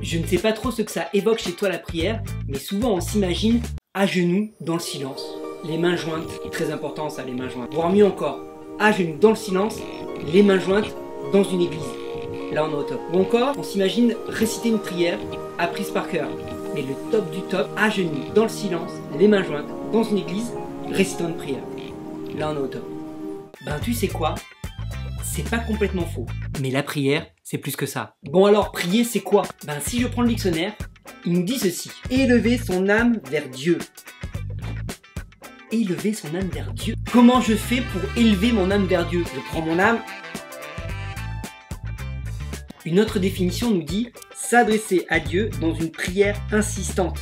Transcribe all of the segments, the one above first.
Je ne sais pas trop ce que ça évoque chez toi la prière, mais souvent on s'imagine à genoux dans le silence. Les mains jointes, très important ça, les mains jointes. Voire mieux encore, à genoux dans le silence, les mains jointes dans une église. Là on est au top. Ou encore, on s'imagine réciter une prière apprise par cœur. Mais le top du top, à genoux dans le silence, les mains jointes dans une église, récitant une prière. Là on est au top. Ben tu sais quoi? C'est pas complètement faux. Mais la prière, c'est plus que ça. Bon alors, prier c'est quoi? Ben si je prends le dictionnaire, il nous dit ceci. Élever son âme vers Dieu. Élever son âme vers Dieu. Comment je fais pour élever mon âme vers Dieu? Je prends mon âme. Une autre définition nous dit s'adresser à Dieu dans une prière insistante.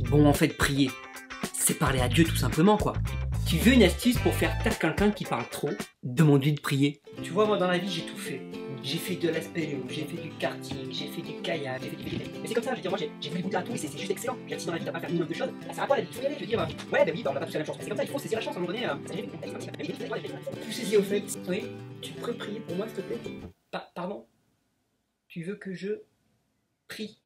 Bon en fait, prier, c'est parler à Dieu tout simplement quoi. Tu veux une astuce pour faire taire quelqu'un qui parle trop? Demande-lui de prier. Tu vois, moi dans la vie j'ai tout fait. J'ai fait de l'aspéléo, j'ai fait du karting, j'ai fait du kayak, j'ai fait du... Mais c'est comme ça, je veux dire, moi j'ai vu le bout de la tour et c'est juste excellent. J'ai dit dans la vie, t'as pas à faire minimum de choses. Ça sert à quoi la vie? Il faut y aller, je veux dire. Ouais, bah oui, bah on va pas tous faire la même chose. C'est comme ça, il faut saisir la chance à un moment donné. Tu saisis au fait. Oui, tu pourrais prier pour moi s'il te plaît? Pardon? Tu veux que je prie?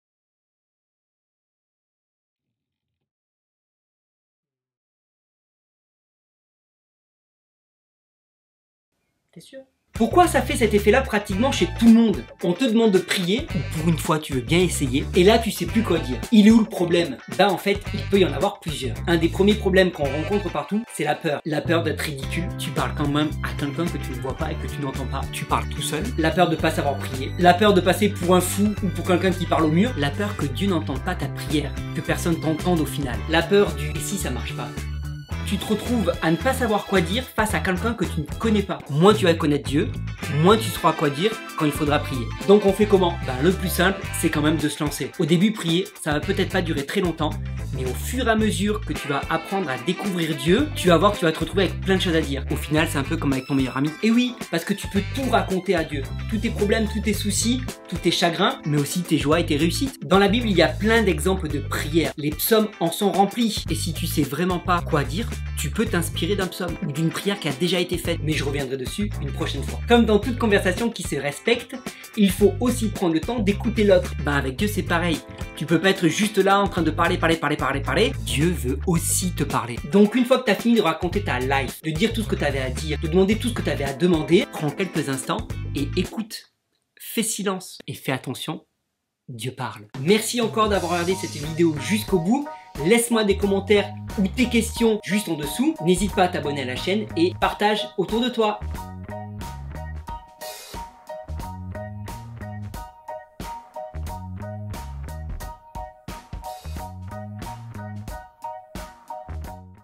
T'es sûr? Pourquoi ça fait cet effet-là pratiquement chez tout le monde? On te demande de prier, ou pour une fois tu veux bien essayer, et là tu sais plus quoi dire. Il est où le problème? Bah en fait, il peut y en avoir plusieurs. Un des premiers problèmes qu'on rencontre partout, c'est la peur. La peur d'être ridicule, tu parles quand même à quelqu'un que tu ne vois pas et que tu n'entends pas, tu parles tout seul. La peur de pas savoir prier. La peur de passer pour un fou ou pour quelqu'un qui parle au mur. La peur que Dieu n'entende pas ta prière, que personne t'entende au final. La peur du « et si ça marche pas ?» Tu te retrouves à ne pas savoir quoi dire face à quelqu'un que tu ne connais pas. Moins tu vas connaître Dieu, moins tu sauras quoi dire quand il faudra prier. Donc on fait comment? Ben, le plus simple, c'est quand même de se lancer. Au début, prier, ça va peut-être pas durer très longtemps, mais au fur et à mesure que tu vas apprendre à découvrir Dieu, tu vas voir que tu vas te retrouver avec plein de choses à dire. Au final, c'est un peu comme avec ton meilleur ami. Et oui, parce que tu peux tout raconter à Dieu. Tous tes problèmes, tous tes soucis, tous tes chagrins, mais aussi tes joies et tes réussites. Dans la Bible, il y a plein d'exemples de prières. Les psaumes en sont remplis. Et si tu sais vraiment pas quoi dire, tu peux t'inspirer d'un psaume ou d'une prière qui a déjà été faite, mais je reviendrai dessus une prochaine fois. Comme dans toute conversation qui se respecte, il faut aussi prendre le temps d'écouter l'autre. Ben avec Dieu c'est pareil, tu peux pas être juste là en train de parler. Dieu veut aussi te parler. Donc une fois que tu as fini de raconter ta life, de dire tout ce que tu avais à dire, de demander tout ce que tu avais à demander, prends quelques instants et écoute. Fais silence et fais attention, Dieu parle. Merci encore d'avoir regardé cette vidéo jusqu'au bout. Laisse-moi des commentaires ou tes questions juste en dessous. N'hésite pas à t'abonner à la chaîne et partage autour de toi.